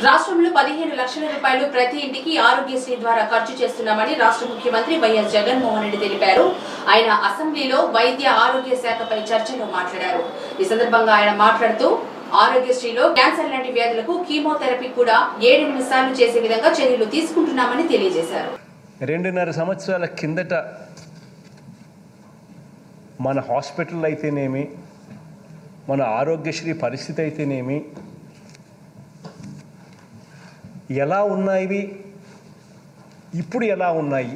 రాష్ట్రంలో 15 లక్షల రూపాయలు ప్రతి ఇంటికి ఆరోగ్యశ్రీ ద్వారా ఖర్చు చేస్తున్నామని రాష్ట్ర ముఖ్యమంత్రి వైఎస్ జగన్మోహన్ రెడ్డి తెలిపారు. ఆయన అసెంబ్లీలో వైద్య ఆరోగ్య శాఖపై చర్చలో మాట్లాడారు. ఈ సందర్భంగా ఆయన మాట్లాడుతూ ఆరోగ్యశ్రీలో క్యాన్సర్ లాంటి వ్యాధులకు కీమోథెరపీ కూడా 7-8 సార్లు చేసే విధంగా చర్యలు తీసుకుంటున్నామని తెలియజేశారు. 2.5 సంవత్సరాల కిందట మన హాస్పిటల్ అయితేనేమి, మన ఆరోగ్యశ్రీ పరిస్థితి అయితేనేమి ఎలా ఉన్నాయి, ఇప్పుడు ఎలా ఉన్నాయి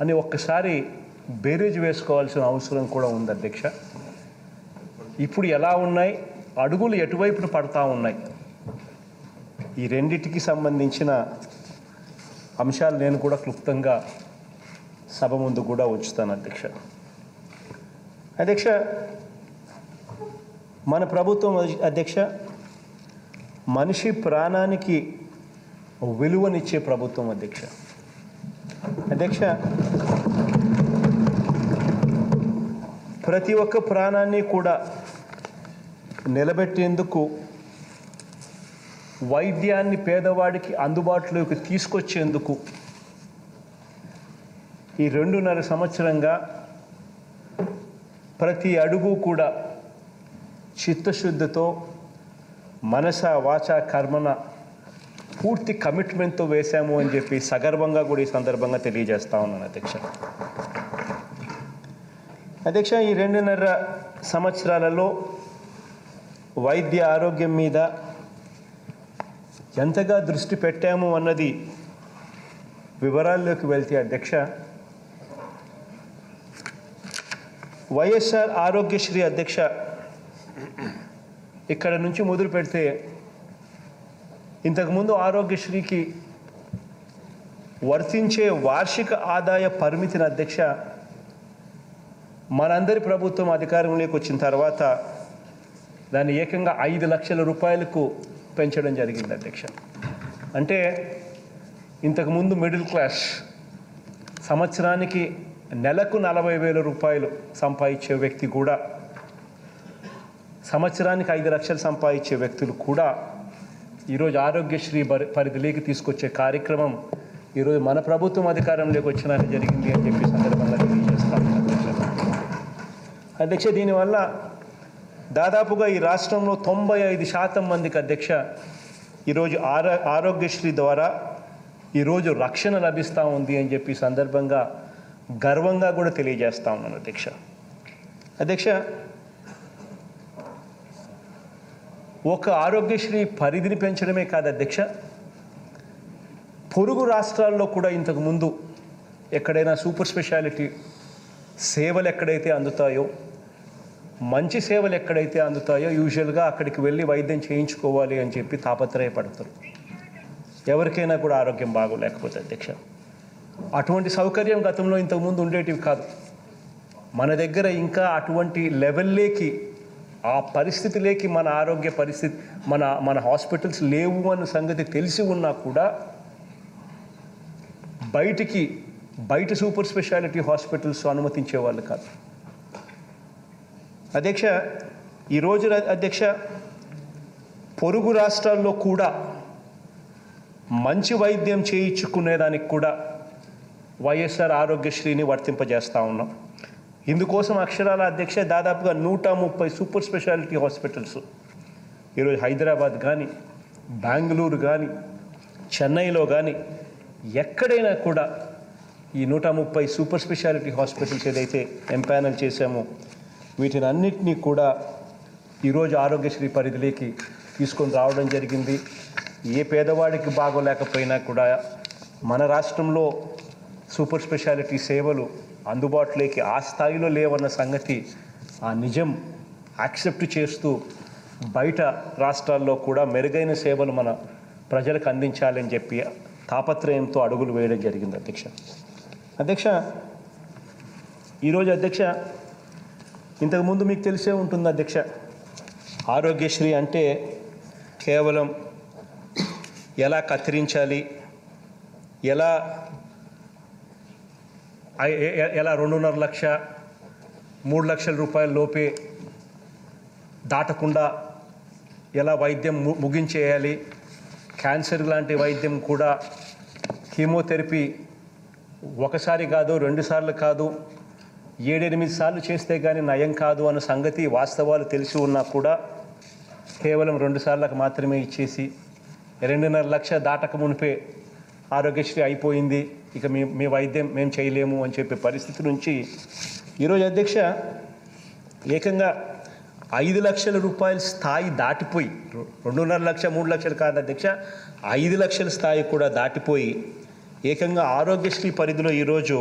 అని ఒక్కసారి బేరీజ్ వేసుకోవాల్సిన అవసరం కూడా ఉంది అధ్యక్ష. ఇప్పుడు ఎలా ఉన్నాయి, అడుగులు ఎటువైపున పడతా ఉన్నాయి, ఈ రెండిటికి సంబంధించిన అంశాలు నేను కూడా క్లుప్తంగా సభ ముందు కూడా ఉంచుతాను అధ్యక్ష. అధ్యక్ష, మన ప్రభుత్వం అధ్యక్ష మనిషి ప్రాణానికి విలువనిచ్చే ప్రభుత్వం అధ్యక్ష. అధ్యక్ష, ప్రతి ఒక్క ప్రాణాన్ని కూడా నిలబెట్టేందుకు వైద్యాన్ని పేదవాడికి అందుబాటులోకి తీసుకొచ్చేందుకు ఈ 2.5 సంవత్సరంగా ప్రతి అడుగు కూడా చిత్తశుద్ధితో మనస వాచ కర్మన పూర్తి కమిట్మెంట్తో వేశాము అని చెప్పి సగర్వంగా కూడా ఈ సందర్భంగా తెలియజేస్తా ఉన్నాను అధ్యక్ష. అధ్యక్ష, ఈ 2.5 సంవత్సరాలలో వైద్య ఆరోగ్యం మీద ఎంతగా దృష్టి పెట్టాము అన్నది వివరాల్లోకి వెళ్తే అధ్యక్ష, వైఎస్ఆర్ ఆరోగ్యశ్రీ అధ్యక్ష ఇక్కడ నుంచి మొదలు పెడితే ఇంతకుముందు ఆరోగ్యశ్రీకి వర్తించే వార్షిక ఆదాయ పరిమితిని అధ్యక్ష మనందరి ప్రభుత్వం అధికారంలోకి వచ్చిన తర్వాత దాన్ని ఏకంగా 5 లక్షల రూపాయలకు పెంచడం జరిగింది అధ్యక్ష. అంటే ఇంతకుముందు మిడిల్ క్లాస్ సంవత్సరానికి నెలకు 40,000 రూపాయలు సంపాదించే వ్యక్తి కూడా, సంవత్సరానికి 5 లక్షలు సంపాదించే వ్యక్తులు కూడా ఈరోజు ఆరోగ్యశ్రీ పరిధిలోకి తీసుకొచ్చే కార్యక్రమం ఈరోజు మన ప్రభుత్వం అధికారంలోకి వచ్చినాక జరిగింది అని చెప్పి సందర్భంగా తెలియజేస్తాను అధ్యక్ష. దీనివల్ల దాదాపుగా ఈ రాష్ట్రంలో 95% మందికి అధ్యక్ష ఈరోజు ఆరోగ్యశ్రీ ద్వారా ఈరోజు రక్షణ లభిస్తూ ఉంది అని చెప్పి సందర్భంగా గర్వంగా కూడా తెలియజేస్తా ఉన్నాను అధ్యక్ష. అధ్యక్ష, ఒక ఆరోగ్యశ్రీ పరిధిని పెంచడమే కాదు అధ్యక్ష, పొరుగు రాష్ట్రాల్లో కూడా ఇంతకుముందు ఎక్కడైనా సూపర్ స్పెషాలిటీ సేవలు ఎక్కడైతే అందుతాయో, మంచి సేవలు ఎక్కడైతే అందుతాయో యూజువల్గా అక్కడికి వెళ్ళి వైద్యం చేయించుకోవాలి అని చెప్పి తాపత్రయపడతారు, ఎవరికైనా కూడా ఆరోగ్యం బాగోలేకపోతే అధ్యక్ష. అటువంటి సౌకర్యం గతంలో ఇంతకుముందు ఉండేటివి కాదు. మన దగ్గర ఇంకా అటువంటి లెవెల్లోకి, ఆ పరిస్థితిలోకి మన ఆరోగ్య పరిస్థితి, మన హాస్పిటల్స్ లేవు అన్న సంగతి తెలిసి ఉన్నా కూడా బయట సూపర్ స్పెషాలిటీ హాస్పిటల్స్ అనుమతించేవాళ్ళు కాదు అధ్యక్ష. ఈరోజు అధ్యక్ష పొరుగు రాష్ట్రాల్లో కూడా మంచి వైద్యం చేయించుకునేదానికి కూడా వైఎస్ఆర్ ఆరోగ్యశ్రీని వర్తింపజేస్తూ ఉన్నాం. ఇందుకోసం అక్షరాల అధ్యక్ష దాదాపుగా 130 సూపర్ స్పెషాలిటీ హాస్పిటల్స్ ఈరోజు హైదరాబాద్ కానీ, బెంగళూరు కానీ, చెన్నైలో కానీ ఎక్కడైనా కూడా ఈ 130 సూపర్ స్పెషాలిటీ హాస్పిటల్స్ ఏదైతే ఎంపానల్ చేశామో వీటిని అన్నిటినీ కూడా ఈరోజు ఆరోగ్యశ్రీ పరిధిలోకి తీసుకొని రావడం జరిగింది. ఏ పేదవాడికి బాగోలేకపోయినా కూడా మన రాష్ట్రంలో సూపర్ స్పెషాలిటీ సేవలు అందుబాటులోకి ఆ స్థాయిలో లేవన్న సంగతి, ఆ నిజం యాక్సెప్ట్ చేస్తూ బయట రాష్ట్రాల్లో కూడా మెరుగైన సేవలు మన ప్రజలకు అందించాలని చెప్పి తాపత్రయంతో అడుగులు వేయడం జరిగింది అధ్యక్ష. అధ్యక్ష, ఈరోజు అధ్యక్ష ఇంతకుముందు మీకు తెలిసే ఉంటుంది అధ్యక్ష, ఆరోగ్యశ్రీ అంటే కేవలం ఎలా కత్తిరించాలి, ఎలా 2.5 లక్ష 3 లక్షల రూపాయల లోపే దాటకుండా ఎలా వైద్యం ముగించేయాలి, క్యాన్సర్ లాంటి వైద్యం కూడా కీమోథెరపీ ఒకసారి కాదు, 2 సార్లు కాదు, 7-8 సార్లు చేస్తే కానీ నయం కాదు అన్న సంగతి వాస్తవాలు తెలిసి ఉన్నా కూడా కేవలం 2 సార్లకు మాత్రమే ఇచ్చేసి 2.5 లక్ష దాటక మునిపే ఆరోగ్యశ్రీ అయిపోయింది, ఇక మీ వైద్యం మేము చేయలేము అని చెప్పే పరిస్థితి నుంచి ఈరోజు అధ్యక్ష ఏకంగా 5 లక్షల రూపాయల స్థాయి దాటిపోయి 2.5 లక్ష 3 లక్షలు కాదు అధ్యక్ష, 5 లక్షల స్థాయి కూడా దాటిపోయి ఏకంగా ఆరోగ్యశ్రీ పరిధిలో ఈరోజు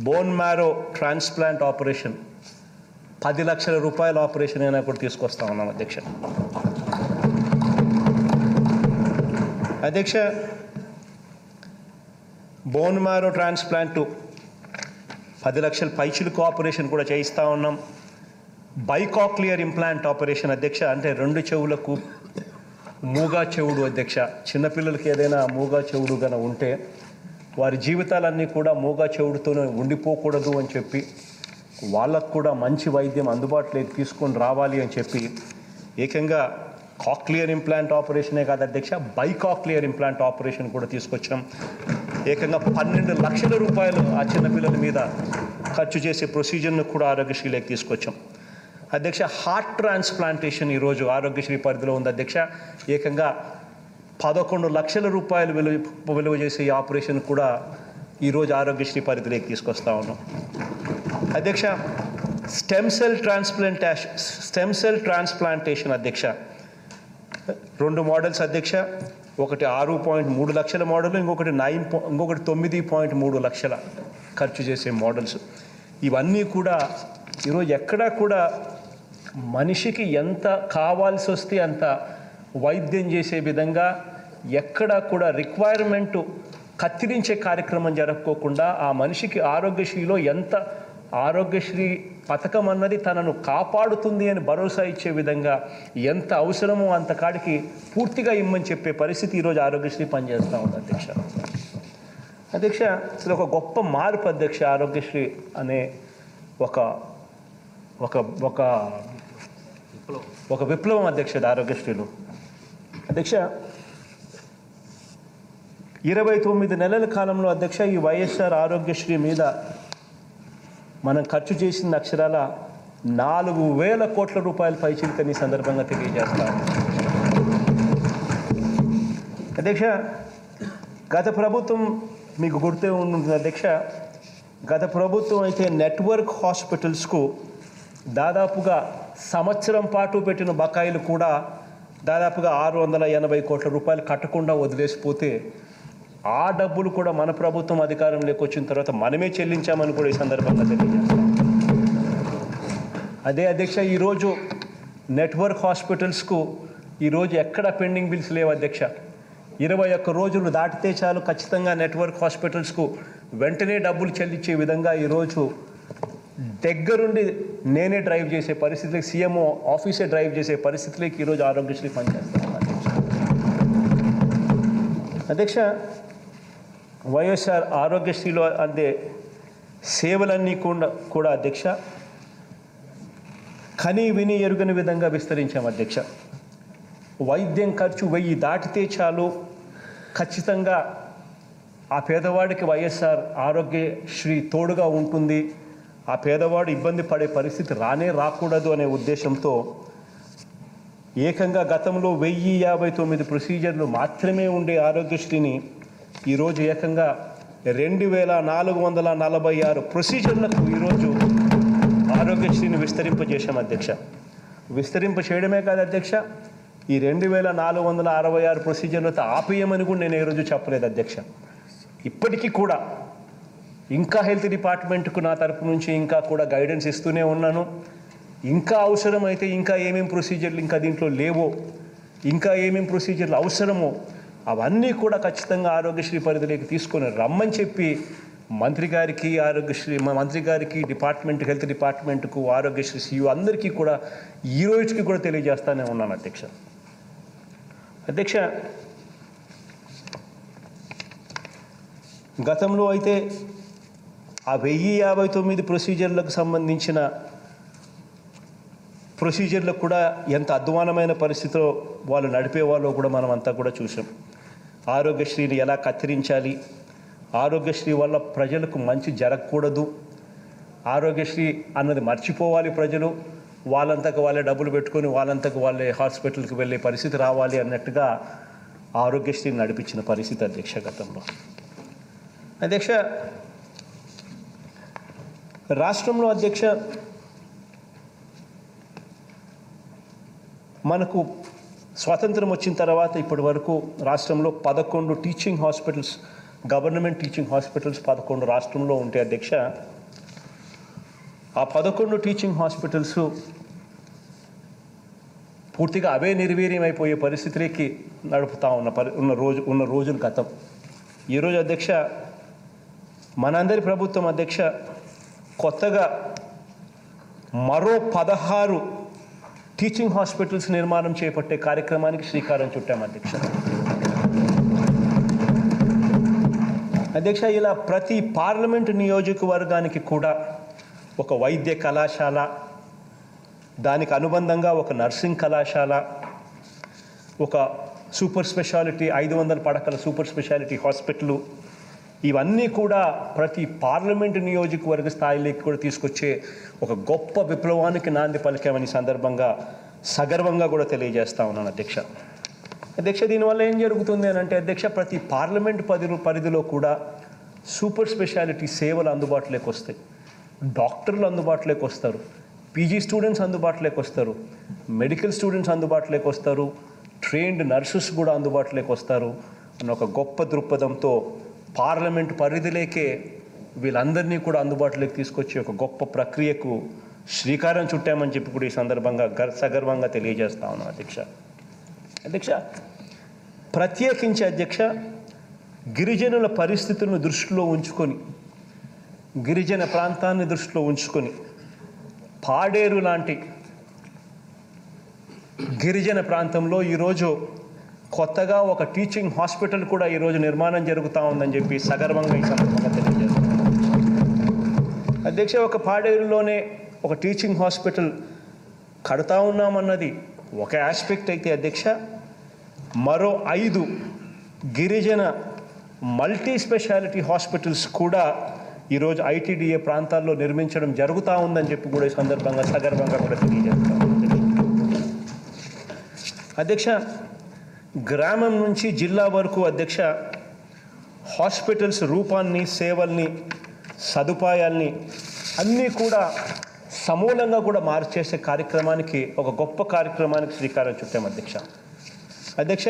బోన్ మ్యారో ట్రాన్స్ప్లాంట్ ఆపరేషన్ 10 లక్షల రూపాయల ఆపరేషన్ అయినా కూడా తీసుకొస్తా ఉన్నాం అధ్యక్ష. అధ్యక్ష బోన్ మ్యారో ట్రాన్స్ప్లాంట్ 10 లక్షల పైచిలుకు ఆపరేషన్ కూడా చేయిస్తూ ఉన్నాం. బైకాక్లియర్ ఇంప్లాంట్ ఆపరేషన్ అధ్యక్ష, అంటే 2 చెవులకు మూగా చెవుడు అధ్యక్ష. చిన్నపిల్లలకి ఏదైనా మూగా చెవుడు గన ఉంటే వారి జీవితాలన్నీ కూడా మూగా చెవుడుతోనే ఉండిపోకూడదు అని చెప్పి వాళ్ళకు కూడా మంచి వైద్యం అందుబాటులోకి తీసుకొని రావాలి అని చెప్పి ఏకంగా కాక్లియర్ ఇంప్లాంట్ ఆపరేషనే కాదు అధ్యక్ష, బైకాక్లియర్ ఇంప్లాంట్ ఆపరేషన్ కూడా తీసుకొచ్చాం. ఏకంగా 12 లక్షల రూపాయలు ఆ చిన్నపిల్లల మీద ఖర్చు చేసే ప్రొసీజర్ను కూడా ఆరోగ్యశ్రీలోకి తీసుకొచ్చాం అధ్యక్ష. హార్ట్ ట్రాన్స్ప్లాంటేషన్ ఈరోజు ఆరోగ్యశ్రీ పరిధిలో ఉంది అధ్యక్ష. ఏకంగా 11 లక్షల రూపాయలు విలువ చేసే ఈ ఆపరేషన్ కూడా ఈరోజు ఆరోగ్యశ్రీ పరిధిలోకి తీసుకొస్తా ఉన్నాం అధ్యక్ష. స్టెమ్ సెల్ ట్రాన్స్ప్లాంటేషన్ అధ్యక్ష, 2 మోడల్స్ అధ్యక్ష. ఒకటి 6.3 లక్షల మోడల్, ఇంకొకటి 9.3 లక్షల ఖర్చు చేసే మోడల్స్. ఇవన్నీ కూడా ఈరోజు ఎక్కడా కూడా మనిషికి ఎంత కావాల్సి వస్తే అంత వైద్యం చేసే విధంగా ఎక్కడా కూడా రిక్వైర్మెంట్ కత్తిరించే కార్యక్రమం జరగకోకుండా ఆ మనిషికి ఆరోగ్యశ్రీలో ఎంత ఆరోగ్యశ్రీ పథకం అన్నది తనను కాపాడుతుంది అని భరోసా ఇచ్చే విధంగా ఎంత అవసరమో అంత కాడికి పూర్తిగా ఇమ్మని చెప్పే పరిస్థితి ఈరోజు ఆరోగ్యశ్రీ పనిచేస్తూ ఉంది అధ్యక్ష. అధ్యక్ష అసలు ఒక గొప్ప మార్పు అధ్యక్ష. ఆరోగ్యశ్రీ అనే ఒక ఒక ఒక ఒక విప్లవం అధ్యక్ష ఆరోగ్యశ్రీలో అధ్యక్ష. 29 నెలల కాలంలో అధ్యక్ష ఈ వైఎస్ఆర్ ఆరోగ్యశ్రీ మీద మనం ఖర్చు చేసిన అక్షరాల 4,000 కోట్ల రూపాయల పైచిలుకని సందర్భంగా తెలియజేస్తాం అధ్యక్ష. గత ప్రభుత్వం మీకు గుర్తే ఉంటుంది అధ్యక్ష, గత ప్రభుత్వం అయితే నెట్వర్క్ హాస్పిటల్స్కు దాదాపుగా సంవత్సరం పాటు పెట్టిన బకాయిలు కూడా దాదాపుగా 680 కోట్ల రూపాయలు కట్టకుండా వదిలేసిపోతే ఆ డబ్బులు కూడా మన ప్రభుత్వం అధికారంలోకి వచ్చిన తర్వాత మనమే చెల్లించామని కూడా ఈ సందర్భంగా తెలియజేస్తాం. అదే అధ్యక్ష ఈరోజు నెట్వర్క్ హాస్పిటల్స్కు ఈరోజు ఎక్కడ పెండింగ్ బిల్స్ లేవు అధ్యక్ష. 21 రోజులు దాటితే చాలు ఖచ్చితంగా నెట్వర్క్ హాస్పిటల్స్కు వెంటనే డబ్బులు చెల్లించే విధంగా ఈరోజు దగ్గరుండి నేనే డ్రైవ్ చేసే పరిస్థితులకి, సీఎంఓ ఆఫీసే డ్రైవ్ చేసే పరిస్థితులకి ఈరోజు ఆరోగ్యశ్రీ పనిచేస్తాం అధ్యక్ష. వైఎస్ఆర్ ఆరోగ్యశ్రీలో అందే సేవలన్నీ కూడా అధ్యక్ష కని విని ఎరుగని విధంగా విస్తరించాం అధ్యక్ష. వైద్యం ఖర్చు 1000 దాటితే చాలు ఖచ్చితంగా ఆ పేదవాడికి వైఎస్ఆర్ ఆరోగ్యశ్రీ తోడుగా ఉంటుంది, ఆ పేదవాడు ఇబ్బంది పడే పరిస్థితి రాకూడదు అనే ఉద్దేశంతో ఏకంగా గతంలో 1059 ప్రొసీజర్లు మాత్రమే ఉండే ఆరోగ్యశ్రీని ఈరోజు ఏకంగా 2446 ప్రొసీజర్లకు ఈరోజు ఆరోగ్యశ్రీని విస్తరింపజేశాం అధ్యక్ష. విస్తరింప చేయడమే కాదు అధ్యక్ష, ఈ 2466 ప్రొసీజర్లతో ఆపేయమని కూడా నేను ఏ రోజు చెప్పలేదు అధ్యక్ష. ఇప్పటికీ కూడా ఇంకా హెల్త్ డిపార్ట్మెంట్కు నా తరపు నుంచి ఇంకా కూడా గైడెన్స్ ఇస్తూనే ఉన్నాను. ఇంకా అవసరమైతే ఇంకా ఏమేమి ప్రొసీజర్లు ఇంకా దీంట్లో లేవో, ఇంకా ఏమేమి ప్రొసీజర్లు అవసరమో అవన్నీ కూడా ఖచ్చితంగా ఆరోగ్యశ్రీ పరిధిలోకి తీసుకొని రమ్మని చెప్పి మంత్రి గారికి డిపార్ట్మెంట్ హెల్త్ డిపార్ట్మెంట్కు ఆరోగ్యశ్రీ సీఈఓ అందరికీ కూడా ఈ రోజుకి కూడా తెలియజేస్తానే ఉన్నాను అధ్యక్ష. అధ్యక్ష గతంలో అయితే ఆ 1059 ప్రొసీజర్లకు సంబంధించిన ప్రొసీజర్లకు కూడా ఎంత అధ్వానమైన పరిస్థితిలో వాళ్ళు నడిపేవాళ్ళో కూడా మనం అంతా కూడా చూసాం. ఆరోగ్యశ్రీని ఎలా కత్తిరించాలి, ఆరోగ్యశ్రీ వల్ల ప్రజలకు మంచి జరగకూడదు, ఆరోగ్యశ్రీ అన్నది మర్చిపోవాలి ప్రజలు, వాళ్ళంతకు వాళ్ళే డబ్బులు పెట్టుకొని వాళ్ళంతకు వాళ్ళే హాస్పిటల్కి వెళ్ళే పరిస్థితి రావాలి అన్నట్టుగా ఆరోగ్యశ్రీని నడిపించిన పరిస్థితి అధ్యక్ష గతంలో. అధ్యక్ష, రాష్ట్రంలో అధ్యక్ష మనకు స్వాతంత్రం వచ్చిన తర్వాత ఇప్పటి వరకు రాష్ట్రంలో 11 teaching hospitals, government teaching hospitals 11 రాష్ట్రంలో ఉంటే అధ్యక్ష, ఆ 11 టీచింగ్ హాస్పిటల్స్ పూర్తిగా అవే నిర్వీర్యమైపోయే పరిస్థితికి నడుపుతా ఉన్న రోజులు గతం. ఈరోజు అధ్యక్ష మనందరి ప్రభుత్వం అధ్యక్ష కొత్తగా మరో 16 టీచింగ్ హాస్పిటల్స్ నిర్మాణం చేపట్టే కార్యక్రమానికి శ్రీకారం చుట్టాం అధ్యక్ష. అధ్యక్ష, ఇలా ప్రతి పార్లమెంటు నియోజకవర్గానికి కూడా ఒక వైద్య కళాశాల, దానికి అనుబంధంగా ఒక నర్సింగ్ కళాశాల, ఒక సూపర్ స్పెషాలిటీ 500 పడకల సూపర్ స్పెషాలిటీ హాస్పిటల్, ఇవన్నీ కూడా ప్రతి పార్లమెంటు నియోజకవర్గ స్థాయిలోకి కూడా తీసుకొచ్చే ఒక గొప్ప విప్లవానికి నాంది పలికామని సందర్భంగా సగర్వంగా కూడా తెలియజేస్తా ఉన్నాను అధ్యక్ష. అధ్యక్ష, దీనివల్ల ఏం జరుగుతుంది అని అంటే అధ్యక్ష, ప్రతి పార్లమెంటు పరిధిలో కూడా సూపర్ స్పెషాలిటీ సేవలు అందుబాటులోకి వస్తాయి, డాక్టర్లు అందుబాటులోకి వస్తారు, పీజీ స్టూడెంట్స్ అందుబాటులోకి వస్తారు, మెడికల్ స్టూడెంట్స్ అందుబాటులోకి వస్తారు, ట్రైన్డ్ నర్సెస్ కూడా అందుబాటులోకి వస్తారు అన్న ఒక గొప్ప దృక్పథంతో పార్లమెంటు పరిధిలోకే వీళ్ళందరినీ కూడా అందుబాటులోకి తీసుకొచ్చి ఒక గొప్ప ప్రక్రియకు శ్రీకారం చుట్టామని చెప్పి కూడా ఈ సందర్భంగా సగర్వంగా తెలియజేస్తా ఉన్నాం అధ్యక్ష. అధ్యక్ష, ప్రత్యేకించి అధ్యక్ష గిరిజనుల పరిస్థితులను దృష్టిలో ఉంచుకొని, గిరిజన ప్రాంతాన్ని దృష్టిలో ఉంచుకొని పాడేరు లాంటి గిరిజన ప్రాంతంలో ఈరోజు కొత్తగా ఒక టీచింగ్ హాస్పిటల్ కూడా ఈరోజు నిర్మాణం జరుగుతూ ఉందని చెప్పి సగర్వంగా ఈ సందర్భంగా తెలియజేస్తాం అధ్యక్ష. ఒక పాడేరులోనే ఒక టీచింగ్ హాస్పిటల్ కడతా ఉన్నామన్నది ఒక ఆస్పెక్ట్ అయితే అధ్యక్ష, మరో 5 గిరిజన మల్టీ స్పెషాలిటీ హాస్పిటల్స్ కూడా ఈరోజు ఐటీడీఏ ప్రాంతాల్లో నిర్మించడం జరుగుతూ ఉందని చెప్పి కూడా ఈ సందర్భంగా సగర్వంగా కూడా తెలియజేస్తాం అధ్యక్ష. గ్రామం నుంచి జిల్లా వరకు అధ్యక్ష హాస్పిటల్స్ రూపాన్ని, సేవల్ని, సదుపాయాల్ని అన్నీ కూడా సమూలంగా కూడా మార్చేసే కార్యక్రమానికి, ఒక గొప్ప కార్యక్రమానికి శ్రీకారం చుట్టాం అధ్యక్ష. అధ్యక్ష,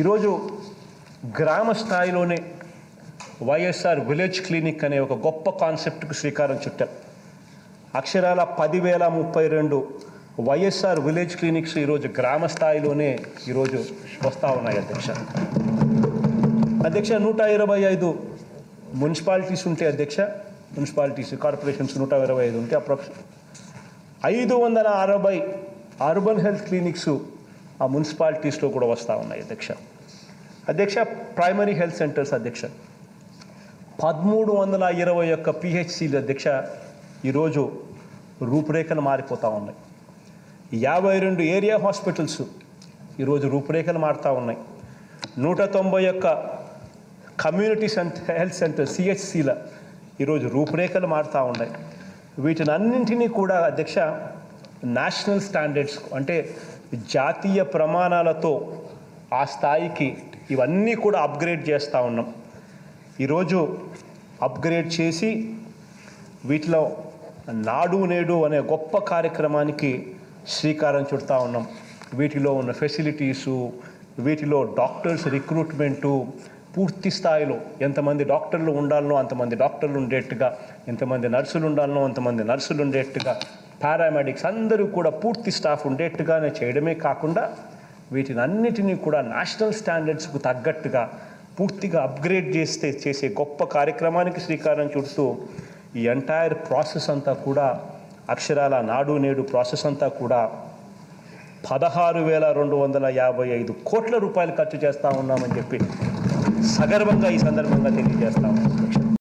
ఈరోజు గ్రామ స్థాయిలోనే వైఎస్ఆర్ విలేజ్ క్లినిక్ అనే ఒక గొప్ప కాన్సెప్ట్కు శ్రీకారం చుట్టాం. అక్షరాల 10,032 వైఎస్ఆర్ విలేజ్ క్లినిక్స్ ఈరోజు గ్రామ స్థాయిలోనే ఈరోజు వస్తూ ఉన్నాయి అధ్యక్ష. అధ్యక్ష, 125 మున్సిపాలిటీస్ ఉంటే అధ్యక్ష, మున్సిపాలిటీస్ కార్పొరేషన్స్ 125 ఉంటే అప్రాక్సిమేట్ 560 అర్బన్ హెల్త్ క్లినిక్స్ ఆ మున్సిపాలిటీస్లో కూడా వస్తూ ఉన్నాయి అధ్యక్ష. అధ్యక్ష, ప్రైమరీ హెల్త్ సెంటర్స్ అధ్యక్ష 1321 పిహెచ్సిలు అధ్యక్ష ఈరోజు రూపురేఖలు మారిపోతూ ఉన్నాయి. 52 ఏరియా హాస్పిటల్స్ ఈరోజు రూపురేఖలు మారుతూ ఉన్నాయి. 191 కమ్యూనిటీ హెల్త్ సెంటర్ సిహెచ్సిల ఈరోజు రూపురేఖలు మారుతూ ఉన్నాయి. వీటిని అన్నింటినీ కూడా అధ్యక్ష నేషనల్ స్టాండర్డ్స్ అంటే జాతీయ ప్రమాణాలతో ఆ స్థాయికి ఇవన్నీ కూడా అప్గ్రేడ్ చేస్తూ ఉన్నాం. ఈరోజు అప్గ్రేడ్ చేసి వీటిలో నాడు నేడు అనే గొప్ప కార్యక్రమానికి శ్రీకారం చుడతా ఉన్నాం. వీటిలో ఉన్న ఫెసిలిటీసు, వీటిలో డాక్టర్స్ రిక్రూట్మెంటు పూర్తి స్థాయిలో ఎంతమంది డాక్టర్లు ఉండాలనో అంతమంది డాక్టర్లు ఉండేట్టుగా, ఎంతమంది నర్సులు ఉండాలనో అంతమంది నర్సులు ఉండేట్టుగా, పారామెడిక్స్ అందరూ కూడా పూర్తి స్టాఫ్ ఉండేట్టుగానే చేయడమే కాకుండా వీటిని అన్నిటినీ కూడా నేషనల్ స్టాండర్డ్స్కు తగ్గట్టుగా పూర్తిగా అప్గ్రేడ్ చేసే గొప్ప కార్యక్రమానికి శ్రీకారం చుడుతూ ఈ ఎంటైర్ ప్రాసెస్ అంతా కూడా అక్షరాల నాడు నేడు ప్రాసెస్ అంతా కూడా 16,255 కోట్ల రూపాయలు ఖర్చు చేస్తూ ఉన్నామని చెప్పి సగర్వంగా ఈ సందర్భంగా తెలియజేస్తాము.